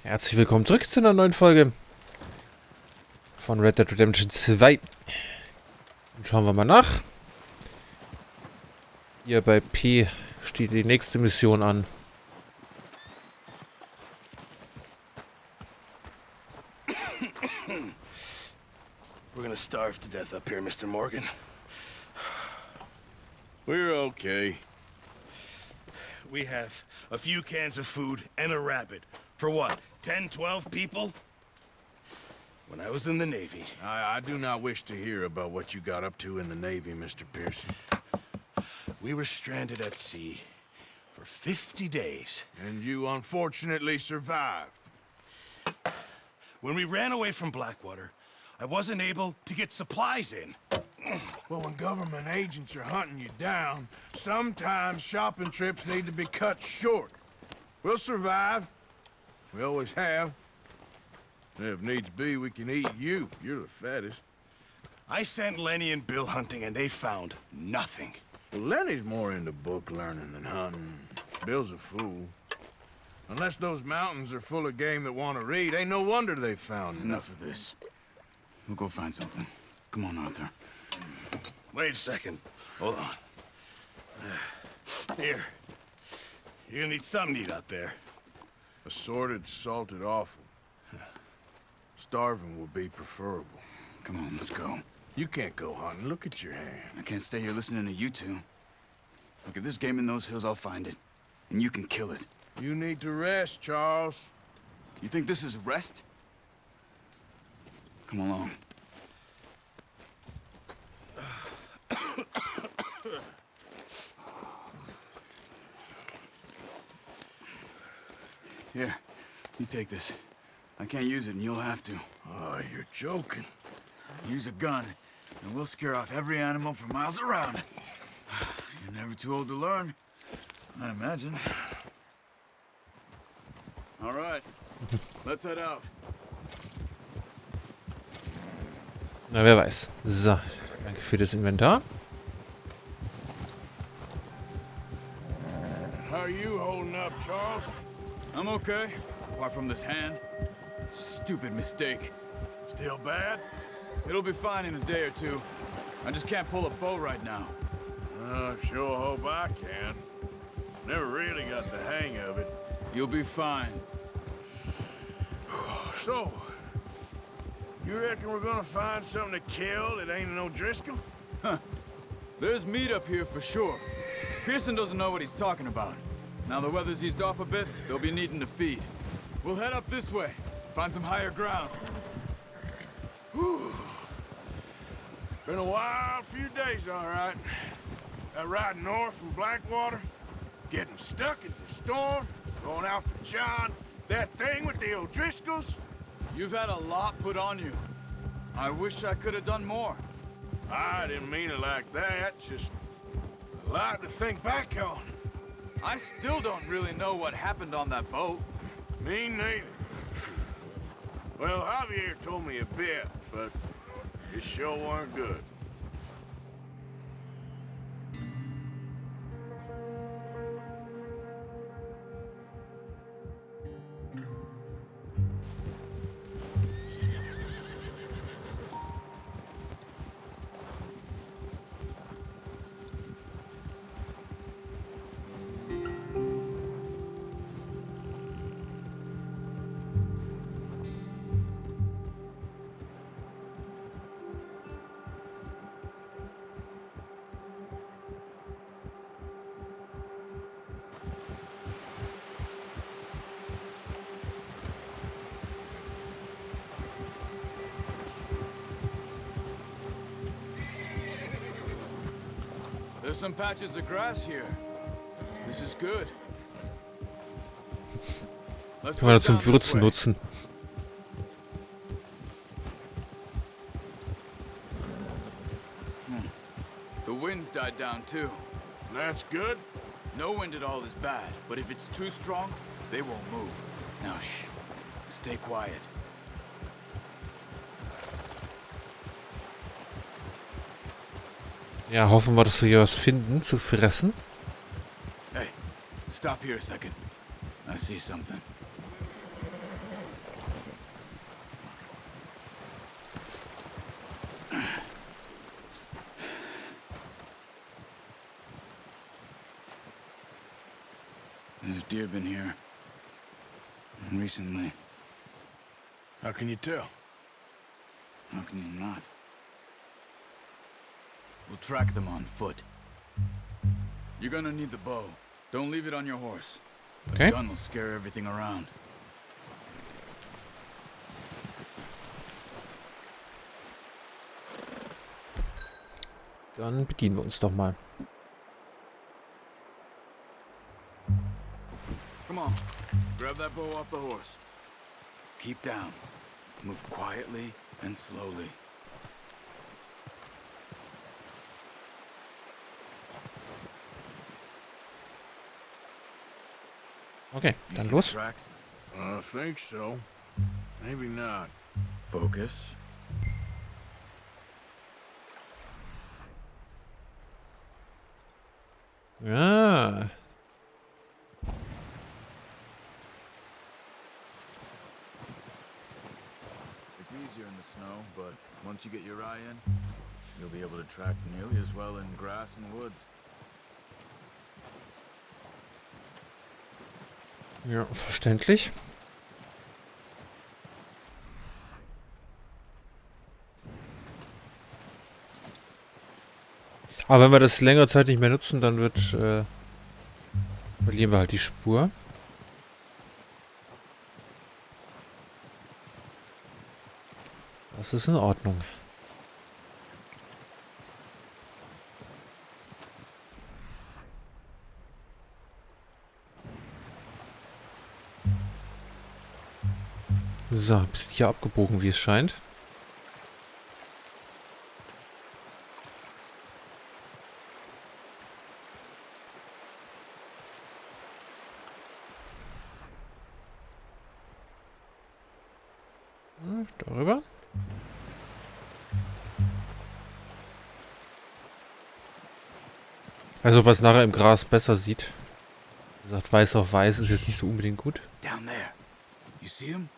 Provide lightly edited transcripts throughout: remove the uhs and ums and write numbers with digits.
Herzlich willkommen zurück zu einer neuen Folge von Red Dead Redemption 2. Und schauen wir mal nach. Hier bei P steht die nächste Mission an. We're gonna starve to death up here, Mr. Morgan. We're okay. We have a few cans of food and a rabbit. For what, 10, 12 people? When I was in the Navy... I do not wish to hear about what you got up to in the Navy, Mr. Pearson. We were stranded at sea for 50 days. And you unfortunately survived. When we ran away from Blackwater, I wasn't able to get supplies in. Well, when government agents are hunting you down, sometimes shopping trips need to be cut short. We'll survive. We always have. If needs be, we can eat you. You're the fattest. I sent Lenny and Bill hunting, and they found nothing. Well, Lenny's more into book learning than hunting. Bill's a fool. Unless those mountains are full of game that want to read, ain't no wonder they found Enough of this. We'll go find something. Come on, Arthur. Wait a second. Hold on. Here. You're gonna need something to eat out there. Assorted, salted offal. Starving will be preferable. Come on, let's go. You can't go hunting. Look at your hand. I can't stay here listening to you two. Look, if there's game in those hills, I'll find it. And you can kill it. You need to rest, Charles. You think this is rest? Come along. Here, you take this. I can't use it, and you'll have to. Oh, you're joking. Use a gun, and we'll scare off every animal for miles around. You're never too old to learn, I imagine. All right, let's head out. Na, wer weiß. So, danke für das Inventar. How are you holding up, Charles? I'm okay, apart from this hand. Stupid mistake. Still bad? It'll be fine in a day or two. I just can't pull a bow right now. I sure hope I can. Never really got the hang of it. You'll be fine. So, you reckon we're gonna find something to kill that ain't no Driscoll? Huh. There's meat up here for sure. Pearson doesn't know what he's talking about. Now the weather's eased off a bit, they'll be needing to feed. We'll head up this way, find some higher ground. Whew. Been a wild few days, all right. That ride north from Blackwater, getting stuck in the storm, going out for John, that thing with the O'Driscolls. You've had a lot put on you. I wish I could have done more. I didn't mean it like that, just a lot to think back on. I still don't really know what happened on that boat. Me neither. Well, Javier told me a bit, but it sure weren't good. There's some patches of grass here. This is good. Let's Kann man go das zum down this Würzen way. nutzen. The wind's died down too. That's good. No wind at all is bad, but if it's too strong, they won't move. Now shh. Stay quiet. Ja, hoffen wir, dass wir hier was finden zu fressen. Hey, stop here a second. I see something. deer been here recently. How can you tell? How can you not? We'll track them on foot. You're gonna need the bow. Don't leave it on your horse. Okay. The gun will scare everything around. Dann bedienen wir uns doch mal. Come on. Grab that bow off the horse. Keep down. Move quietly and slowly. Okay, You dann see los. the tracks? I think so. Maybe not. Focus. Ah. It's easier in the snow, but once you get your eye in, you'll be able to track nearly as well in grass and woods. Ja, verständlich. Aber wenn wir das längere Zeit nicht mehr nutzen, dann verlieren wir halt die Spur. Das ist in Ordnung. So, bist hier abgebogen, wie es scheint. Darüber. Also, was nachher im Gras besser sieht. Wie gesagt, weiß auf weiß ist jetzt nicht so unbedingt gut. Down there. You see him?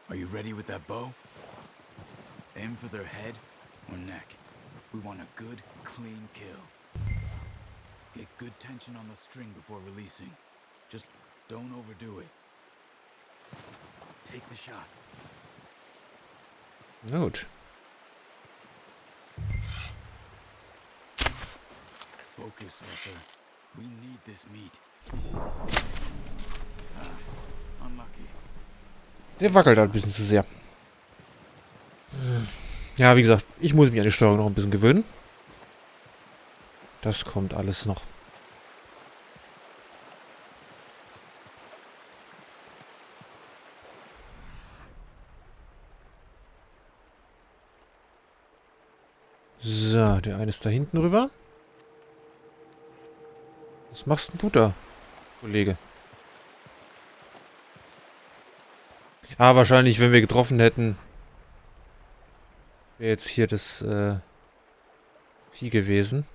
Are you ready with that bow? Aim for their head or neck. We want a good, clean kill. Get good tension on the string before releasing. Just don't overdo it. Take the shot. Na gut. Focus, Arthur. We need this meat. Unlucky. Der wackelt ein bisschen zu sehr. Ja, wie gesagt, ich muss mich an die Steuerung noch ein bisschen gewöhnen. Das kommt alles noch. So, der eine ist da hinten rüber. Was machst denn du da, Kollege? Ah, wahrscheinlich, wenn wir getroffen hätten, wäre jetzt hier das Vieh gewesen.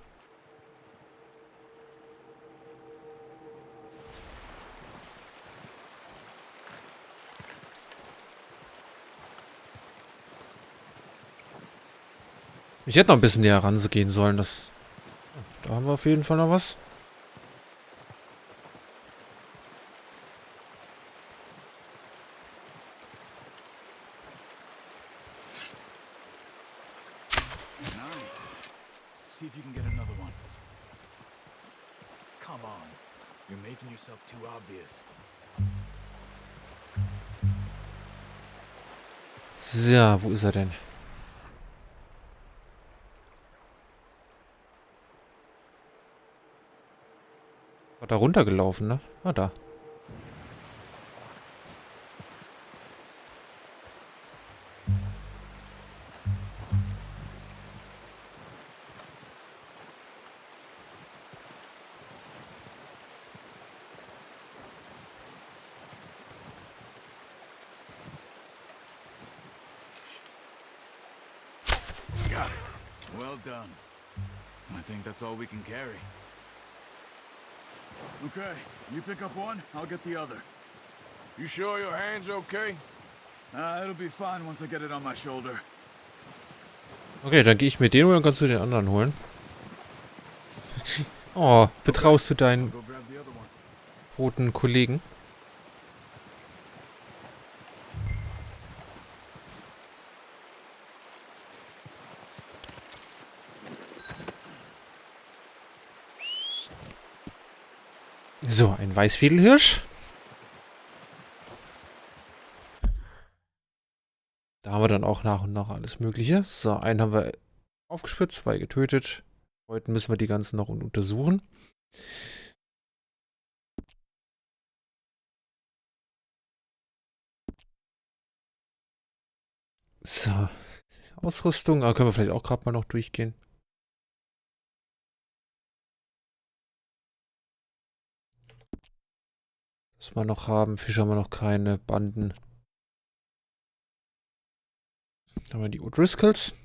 Ich hätte noch ein bisschen näher ranzugehen sollen. Da haben wir auf jeden Fall noch was. See if you can get another one. Come on. You're making yourself too obvious. So, wo ist er denn? War da runtergelaufen, ne? Ah, da. Got it. Well done. I think that's all we can carry. Okay, you pick up one, I'll get the other. You sure your hand's okay? It'll be fine once I get it on my shoulder. Okay, dann gehe ich mir den holen, dann kannst du den anderen holen. Oh, betraust du I'll deinen... go grab the other one. toten Kollegen. So, ein Weißwedelhirsch. Da haben wir dann auch nach und nach alles Mögliche. So, einen haben wir aufgespürt, 2 getötet. Heute müssen wir die ganzen noch untersuchen. So, Ausrüstung. Da können wir vielleicht auch gerade mal noch durchgehen. Was wir noch haben. Fische haben wir noch keine. Banden. Dann haben wir die O'Driscolls.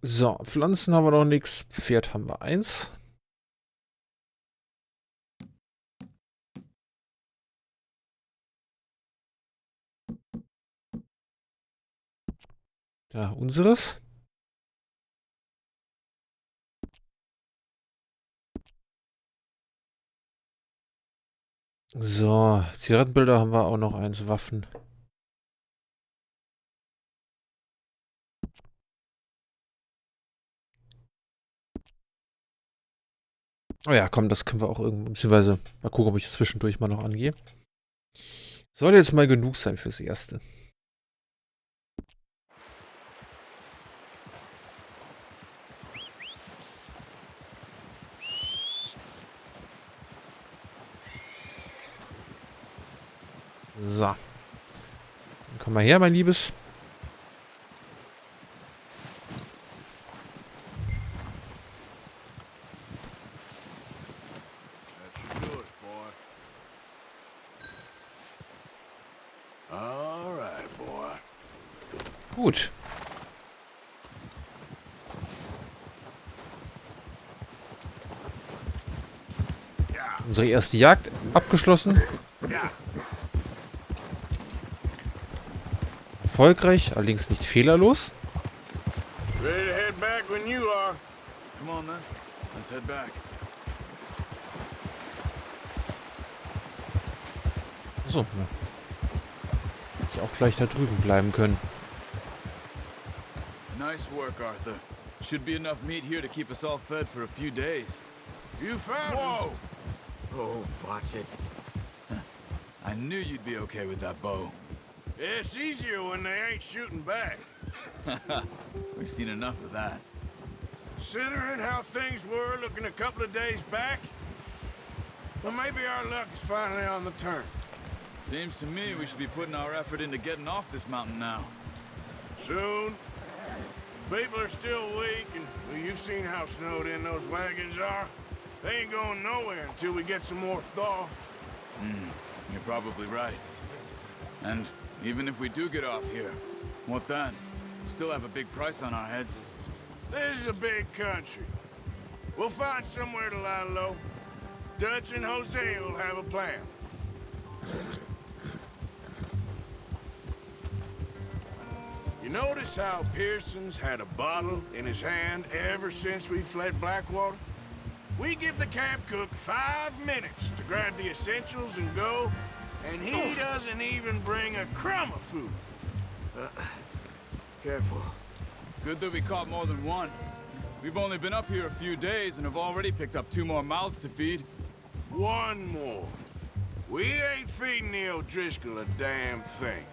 So, Pflanzen haben wir noch nichts. Pferd haben wir 1. Ja, unseres. So, Zigarettenbilder haben wir auch noch 1. Waffen. Oh ja, komm, das können wir auch irgendwo, beziehungsweise mal gucken, ob ich es zwischendurch mal noch angehe. Soll jetzt mal genug sein fürs Erste. So. Dann komm mal her, mein Liebes. That's yours, boy. All right, boy. Gut. Unsere erste Jagd abgeschlossen. Ja. Erfolgreich, allerdings nicht fehlerlos. Ready to head back when you are. Come on, then. Let's head back. So, ja. Hätte ich auch gleich da drüben bleiben können. Nice work, Arthur. Should be enough meat here to keep us all fed for a few days. You found him. Oh, watch it. I knew you'd be okay with that bow. It's easier when they ain't shooting back. We've seen enough of that. Considering how things were looking a couple of days back, well, maybe our luck is finally on the turn. Seems to me we should be putting our effort into getting off this mountain now. Soon. People are still weak, and well, you've seen how snowed in those wagons are. They ain't going nowhere until we get some more thaw. You're probably right. And even if we do get off here, what then? We still have a big price on our heads. This is a big country. We'll find somewhere to lie low. Dutch and Jose will have a plan. You notice how Pearson's had a bottle in his hand ever since we fled Blackwater? We give the camp cook 5 minutes to grab the essentials and go, and he doesn't even bring a crumb of food. Careful. Good that we caught more than one. We've only been up here a few days and have already picked up 2 more mouths to feed. One more. We ain't feeding the O'Driscoll a damn thing.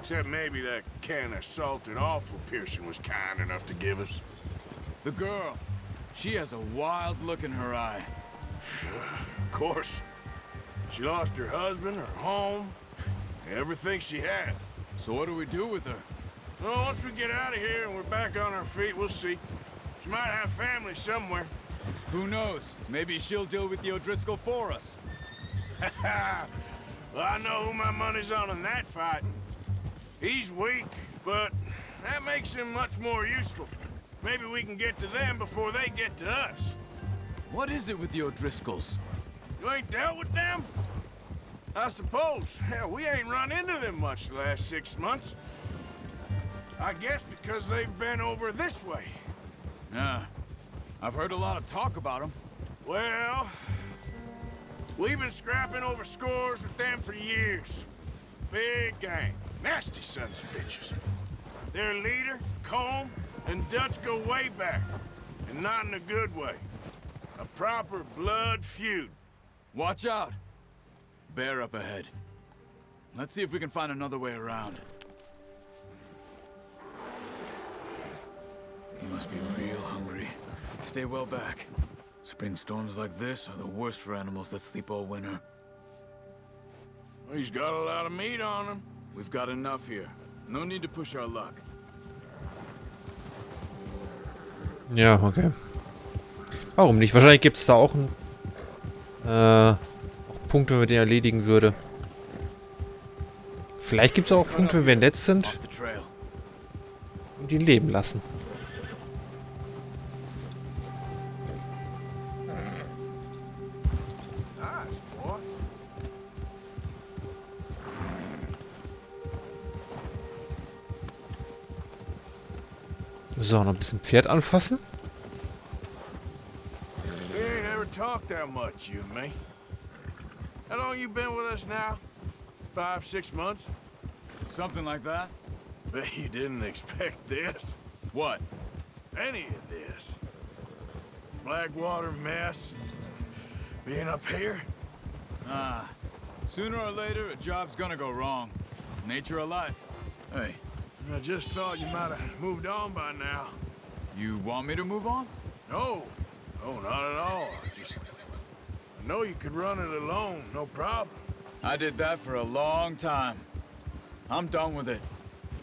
Except maybe that can of salted offal Pearson was kind enough to give us. The girl. She has a wild look in her eye. Of course. She lost her husband, her home, everything she had. So what do we do with her? Well, once we get out of here and we're back on our feet, we'll see. She might have family somewhere. Who knows? Maybe she'll deal with the O'Driscoll for us. Well, I know who my money's on in that fight. He's weak, but that makes him much more useful. Maybe we can get to them before they get to us. What is it with the O'Driscolls? You ain't dealt with them? I suppose. Hell, we ain't run into them much the last 6 months. I guess because they've been over this way. Yeah. I've heard a lot of talk about them. Well, we've been scrapping over scores with them for years. Big gang. Nasty sons of bitches. Their leader, Combe, and Dutch go way back. And not in a good way. A proper blood feud. Watch out. Bear up ahead. Let's see if we can find another way around. He must be real hungry. Stay well back. Spring storms like this are the worst for animals that sleep all winter. He's got a lot of meat on him. We've got enough here. No need to push our luck. Ja, okay. Warum nicht? Wahrscheinlich gibt es da auch, auch Punkte, wenn man den erledigen würde. Vielleicht gibt es auch Punkte, wenn wir nett sind Off the trail. und ihn leben lassen. Nice, boy. So, noch ein bisschen Pferd anfassen. We ain't ever talked that much, you and me. How long you been with us now? 5, 6 months? Something like that? Bet you didn't expect this. What? Any of this. Blackwater mess. Being up here? Ah. Sooner or later, a job's gonna go wrong. Nature of life. Hey, I just thought you might have moved on by now. you want me to move on? No. No, not at all. I know you could run it alone, no problem. I did that for a long time. I'm done with it.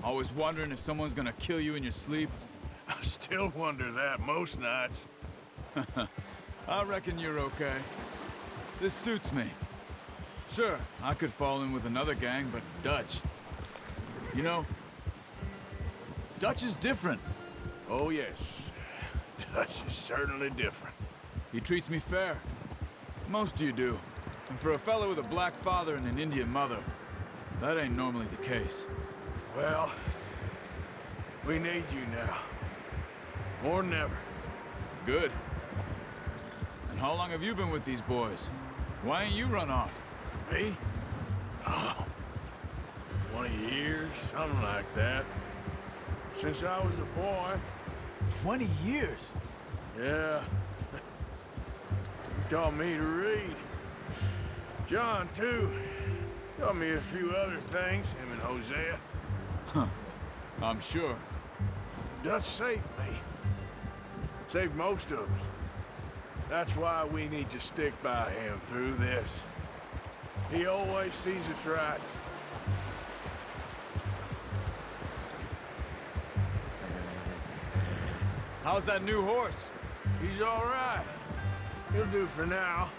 Always wondering if someone's gonna kill you in your sleep. I still wonder that most nights. I reckon you're okay. This suits me. Sure, I could fall in with another gang, but Dutch... You know, Dutch is different. Oh, yes. Dutch is certainly different. He treats me fair. Most of you do. And for a fella with a black father and an Indian mother, that ain't normally the case. Well, we need you now. More than ever. Good. And how long have you been with these boys? Why ain't you run off? Me? Oh, 20 years, something like that. Since I was a boy. 20 years? Yeah. He taught me to read. John, too. Taught me a few other things, him and Hosea. Huh. I'm sure. Dutch saved me. Saved most of us. That's why we need to stick by him through this. He always sees us right. How's that new horse? He's all right. He'll do for now.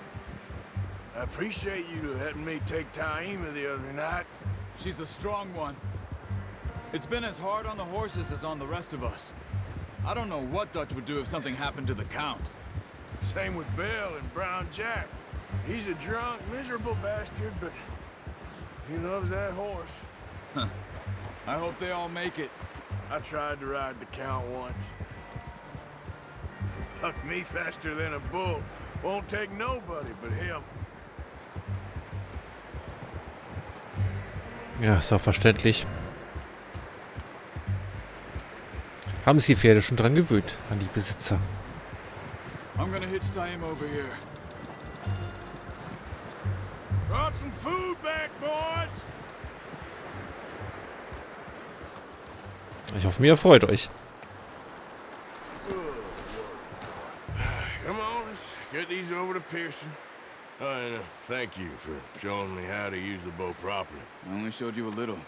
I appreciate you letting me take Taima the other night. She's a strong one. It's been as hard on the horses as on the rest of us. I don't know what Dutch would do if something happened to the Count. Same with Bill and Brown Jack. He's a drunk, miserable bastard, but he loves that horse. Huh. I hope they all make it. I tried to ride the Count once. Bucked me faster than a bull. Won't take nobody but him. Ja, ist auch verständlich. Haben sich die Pferde schon dran gewöhnt, an die Besitzer. I'm gonna hitch Taima over here. Brought some food back, boys. Ich hoffe, ihr freut euch. Come on, let's get these over to Pearson. And thank you for showing me how to use the bow properly. I only showed you a little.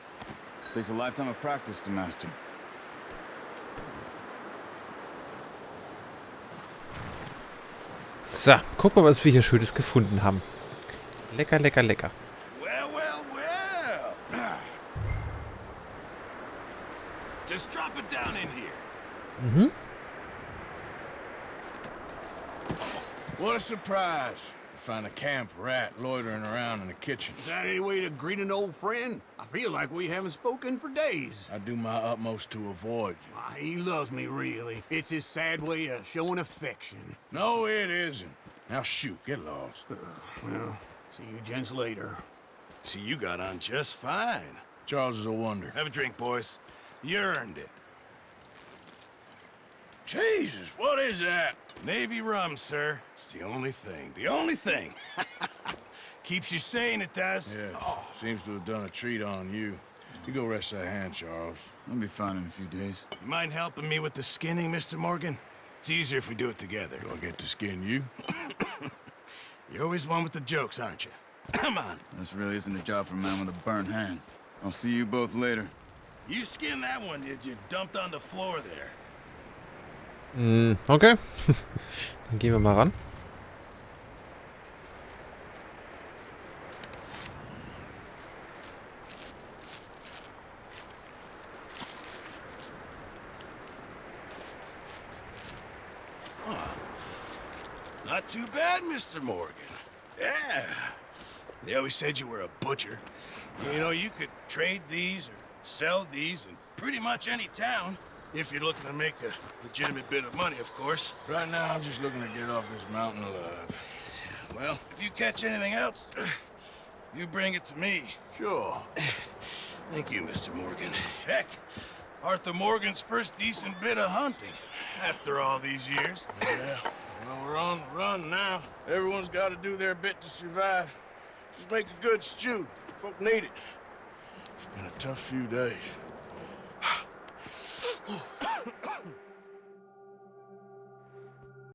Takes a lifetime of practice to master. So, guck mal, was wir hier Schönes gefunden haben. Lecker, lecker, lecker. Well, well, well. Just drop it down in here. Mhm. What a surprise. find a camp rat loitering around in the kitchen. Is that any way to greet an old friend? I feel like we haven't spoken for days. I do my utmost to avoid you. Why, he loves me, really. It's his sad way of showing affection. No, it isn't. Now shoot, get lost. Well, see you gents later. See, you got on just fine. Charles is a wonder. Have a drink, boys. You earned it. Jesus, what is that? Navy rum, sir. It's the only thing. The only thing. Keeps you sane, it does. Yeah, seems to have done a treat on you. You go rest that hand, Charles. I'll be fine in a few days. You mind helping me with the skinning, Mr. Morgan? It's easier if we do it together. Do I get to skin you? You're always one with the jokes, aren't you? Come on. This really isn't a job for a man with a burnt hand. I'll see you both later. You skinned that one you dumped on the floor there. Okay. Dann gehen wir mal ran. Not too bad, Mr. Morgan. Yeah. They always said you were a butcher. You know, you could trade these or sell these in pretty much any town. If you're looking to make a legitimate bit of money, of course. Right now, I'm just looking to get off this mountain alive. Well, if you catch anything else, you bring it to me. Sure. Thank you, Mr. Morgan. Heck, Arthur Morgan's first decent bit of hunting after all these years. Yeah. Well, we're on the run now. Everyone's got to do their bit to survive. Just make a good stew. Folk need it. It's been a tough few days.